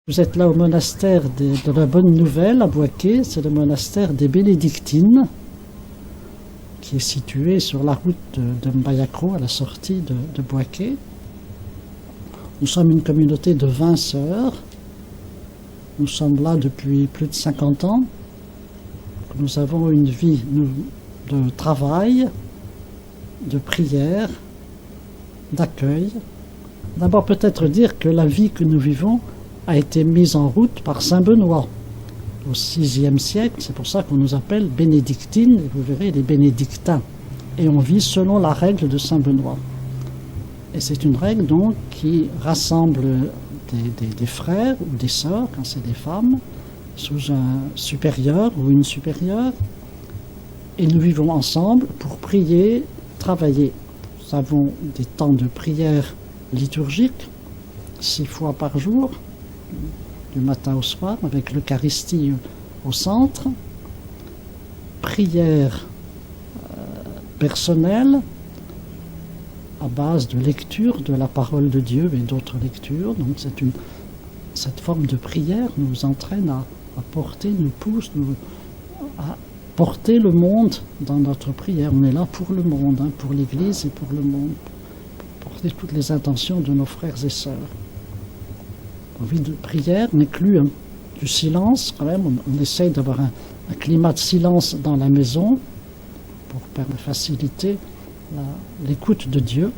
Vous êtes là au monastère de la Bonne Nouvelle à Boaké, c'est le monastère des Bénédictines, qui est situé sur la route de Mbayakro, à la sortie de Boaké. Nous sommes une communauté de 20 sœurs. Nous sommes là depuis plus de 50 ans. Nous avons une vie de travail, de prière, d'accueil. D'abord peut-être dire que la vie que nous vivons a été mise en route par Saint Benoît au VIe siècle. C'est pour ça qu'on nous appelle bénédictines, et vous verrez les bénédictins. Et on vit selon la règle de Saint Benoît. Et c'est une règle donc qui rassemble des frères ou des sœurs, quand c'est des femmes, sous un supérieur ou une supérieure. Et nous vivons ensemble pour prier, travailler. Nous avons des temps de prière liturgique, 6 fois par jour, du matin au soir, avec l'Eucharistie au centre, prière personnelle à base de lecture de la parole de Dieu et d'autres lectures. Donc cette forme de prière nous entraîne à porter, nous pousse à porter le monde dans notre prière. On est là pour le monde, pour l'Église et pour le monde, pour porter toutes les intentions de nos frères et sœurs. La vie de prière n'inclut du silence quand même. On essaye d'avoir un climat de silence dans la maison pour faciliter l'écoute de Dieu.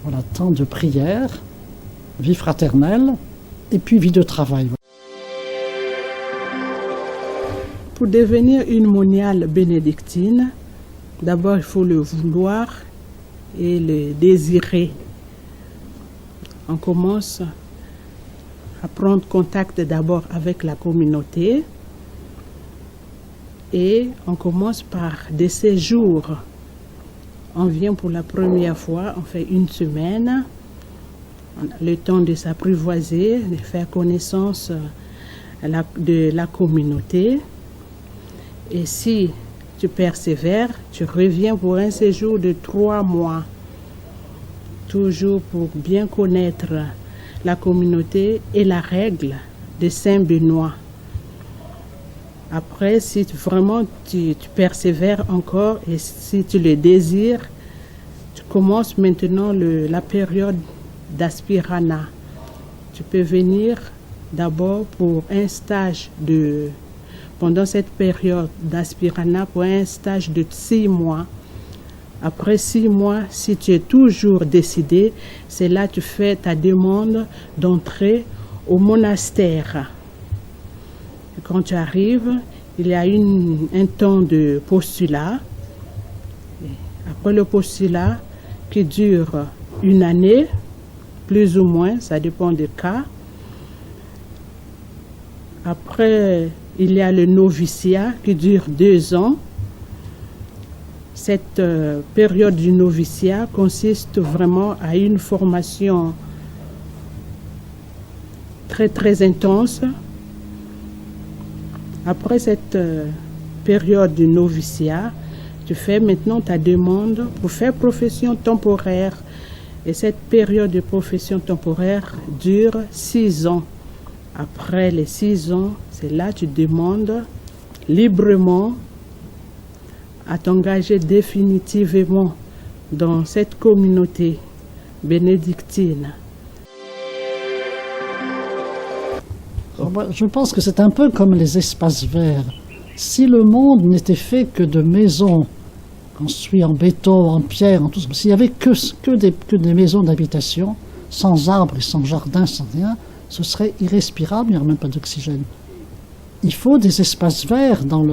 Voilà, temps de prière, vie fraternelle et puis vie de travail. Pour devenir une moniale bénédictine, d'abord il faut le vouloir et le désirer. On commence à prendre contact d'abord avec la communauté et on commence par des séjours. On vient pour la première fois, on fait 1 semaine, on a le temps de s'apprivoiser, de faire connaissance de la communauté. Et si tu persévères, tu reviens pour un séjour de 3 mois. Toujours pour bien connaître la communauté et la règle de Saint Benoît. Après, si vraiment tu persévères encore et si tu le désires, tu commences maintenant la période d'aspirana. Tu peux venir d'abord pour un stage pendant cette période d'aspirana, pour un stage de 6 mois. Après 6 mois, si tu es toujours décidé, c'est là que tu fais ta demande d'entrer au monastère. Et quand tu arrives, il y a un temps de postulat. Et après le postulat, qui dure 1 année, plus ou moins, ça dépend des cas. Après, il y a le noviciat qui dure 2 ans. Cette période du noviciat consiste vraiment à une formation très très intense. Après cette période du noviciat, tu fais maintenant ta demande pour faire profession temporaire. Et cette période de profession temporaire dure 6 ans. Après les 6 ans, c'est là que tu demandes librement à t'engager définitivement dans cette communauté bénédictine. Je pense que c'est un peu comme les espaces verts. Si le monde n'était fait que de maisons construites en béton, en pierre, en tout ça, s'il n'y avait que des maisons d'habitation, sans arbres et sans jardin, sans rien, ce serait irrespirable, il n'y aurait même pas d'oxygène. Il faut des espaces verts dans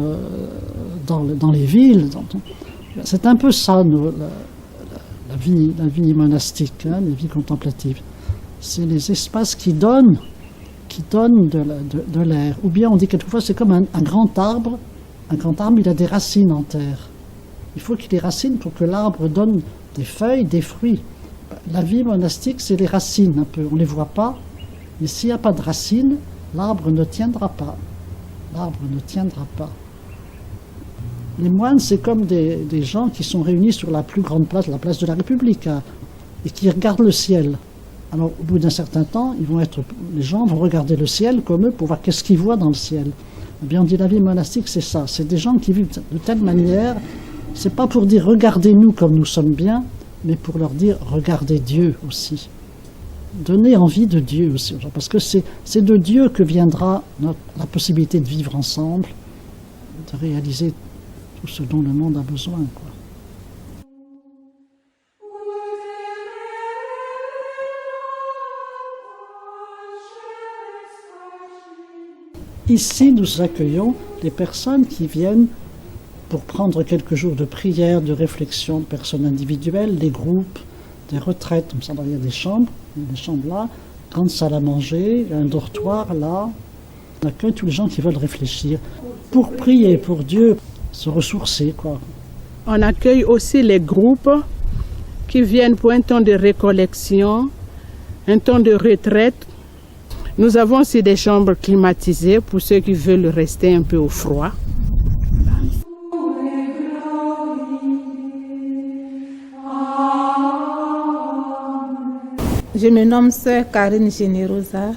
les villes. C'est un peu ça, la vie monastique, la vie contemplative. C'est les espaces qui donnent de l'air. Ou bien on dit quelquefois c'est comme un grand arbre. Un grand arbre, il a des racines en terre. Il faut qu'il ait des racines pour que l'arbre donne des feuilles, des fruits. La vie monastique, c'est les racines un peu. On ne les voit pas, mais s'il n'y a pas de racines, l'arbre ne tiendra pas. L'arbre ne tiendra pas. Les moines, c'est comme des gens qui sont réunis sur la plus grande place, la place de la République, et qui regardent le ciel. Alors, au bout d'un certain temps, les gens vont regarder le ciel comme eux pour voir qu'est-ce qu'ils voient dans le ciel. Eh bien, on dit la vie monastique, c'est ça. C'est des gens qui vivent de telle manière. C'est pas pour dire regardez-nous comme nous sommes bien, mais pour leur dire regardez Dieu aussi. Donner envie de Dieu aussi, parce que c'est de Dieu que viendra la possibilité de vivre ensemble, de réaliser tout ce dont le monde a besoin, quoi. Ici, nous accueillons des personnes qui viennent pour prendre quelques jours de prière, de réflexion, de personnes individuelles, des groupes, des retraites. Comme ça, il y a des chambres là, grande salle à manger, un dortoir là. On accueille tous les gens qui veulent réfléchir, pour prier, pour Dieu, se ressourcer, quoi. On accueille aussi les groupes qui viennent pour un temps de récollection, un temps de retraite. Nous avons aussi des chambres climatisées pour ceux qui veulent rester un peu au froid. Je me nomme Sœur Karine Generosa,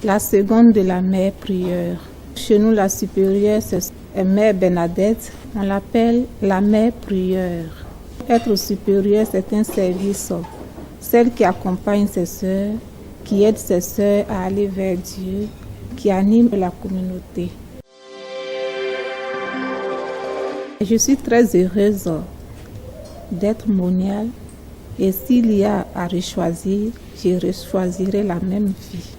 la seconde de la mère prieure. Chez nous, la supérieure, c'est Mère Bernadette. On l'appelle la mère prieure. Être supérieure, c'est un service. Celle qui accompagne ses sœurs, qui aide ses sœurs à aller vers Dieu, qui anime la communauté. Je suis très heureuse d'être moniale et s'il y a à rechoisir, je choisirai la même vie.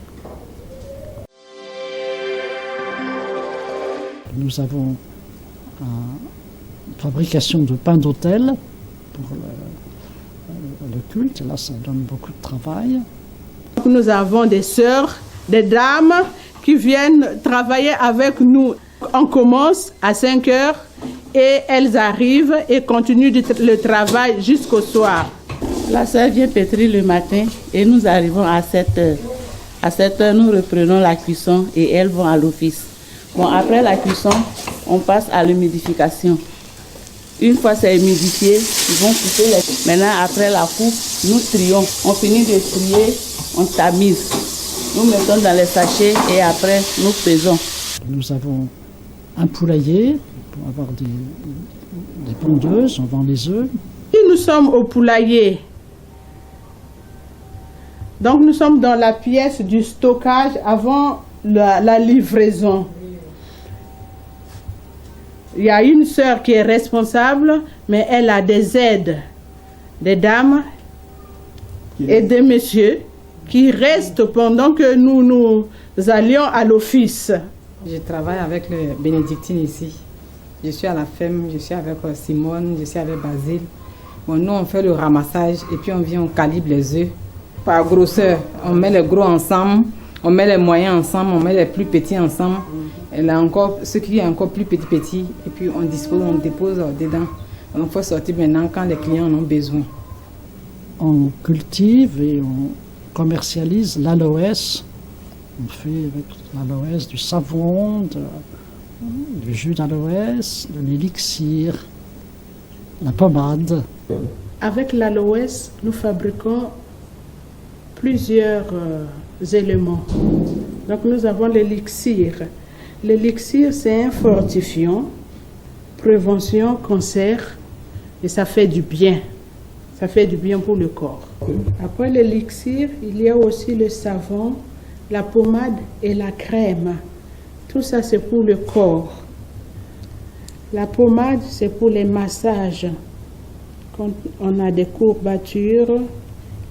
Nous avons une fabrication de pain d'autel pour le culte. Là, ça donne beaucoup de travail. Nous avons des sœurs, des dames qui viennent travailler avec nous. On commence à 5 heures et elles arrivent et continuent le travail jusqu'au soir. La sœur vient pétrir le matin et nous arrivons à 7 heures. À 7 heures, nous reprenons la cuisson et elles vont à l'office. Bon, après la cuisson, on passe à l'humidification. Une fois c'est humidifié, ils vont couper les... Maintenant, après la coupe, nous trions. On finit de trier, on tamise. Nous mettons dans les sachets et après, nous pesons. Nous avons un poulailler pour avoir des pondeuses, on vend les œufs. Et nous sommes au poulailler. Donc nous sommes dans la pièce du stockage avant la livraison. Il y a une sœur qui est responsable, mais elle a des aides, des dames et des messieurs qui restent pendant que nous allions à l'office. Je travaille avec les bénédictines ici. Je suis à la ferme, je suis avec Simone, je suis avec Basile. Bon, nous, on fait le ramassage et puis on vient, on calibre les œufs par grosseur. On met les gros ensemble, on met les moyens ensemble, on met les plus petits ensemble. Et là encore, ce qui est encore plus petit, et puis on dépose dedans. On fait sortir maintenant quand les clients en ont besoin. On cultive et on commercialise l'aloès. On fait avec l'aloès du savon, du jus d'aloès, de l'élixir, la pommade. Avec l'aloès, nous fabriquons plusieurs éléments. Donc nous avons l'élixir. L'élixir, c'est un fortifiant, prévention, cancer, et ça fait du bien. Ça fait du bien pour le corps. Après l'élixir, il y a aussi le savon, la pommade et la crème. Tout ça, c'est pour le corps. La pommade, c'est pour les massages, quand on a des courbatures.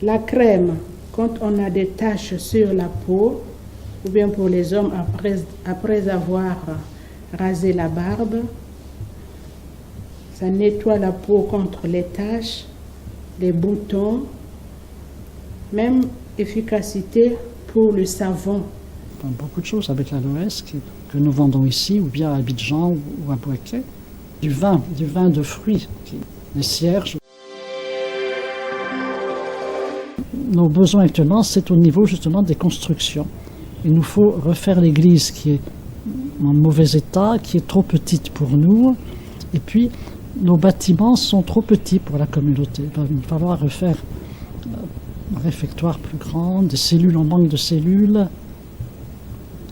La crème, quand on a des taches sur la peau, ou bien pour les hommes après avoir rasé la barbe. Ça nettoie la peau contre les taches, les boutons, même efficacité pour le savon. Beaucoup de choses avec l'aloès que nous vendons ici, ou bien à Abidjan ou à Bouaké. Du vin de fruits, les cierges. Nos besoins actuellement, c'est au niveau justement des constructions. Il nous faut refaire l'église qui est en mauvais état, qui est trop petite pour nous. Et puis, nos bâtiments sont trop petits pour la communauté. Il va falloir refaire un réfectoire plus grand, des cellules, on manque de cellules,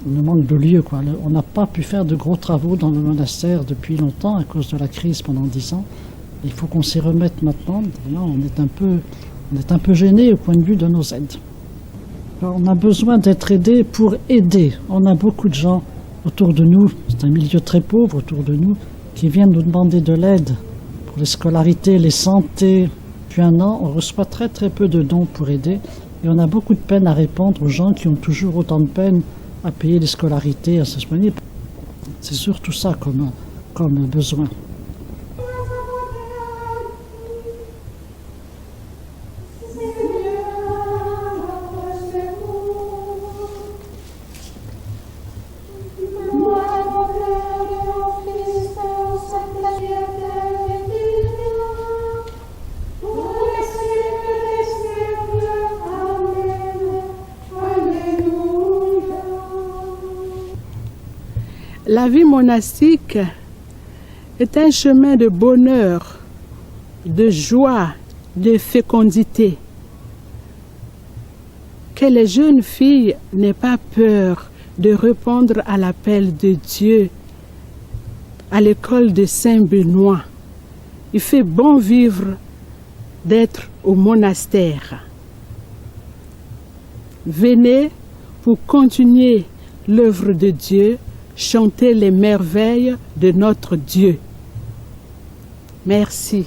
on manque de lieux, quoi. On n'a pas pu faire de gros travaux dans le monastère depuis longtemps à cause de la crise pendant 10 ans. Il faut qu'on s'y remette maintenant. Là, on est un peu gêné au point de vue de nos aides. Alors, on a besoin d'être aidé pour aider. On a beaucoup de gens autour de nous, c'est un milieu très pauvre autour de nous, qui viennent nous demander de l'aide pour les scolarités, les santé. Depuis un an, on reçoit très très peu de dons pour aider et on a beaucoup de peine à répondre aux gens qui ont toujours autant de peine à payer les scolarités, à se soigner. C'est surtout ça comme besoin. La vie monastique est un chemin de bonheur, de joie, de fécondité. Que les jeunes filles n'aient pas peur de répondre à l'appel de Dieu à l'école de Saint-Benoît. Il fait bon vivre d'être au monastère. Venez pour continuer l'œuvre de Dieu, chanter les merveilles de notre Dieu. Merci.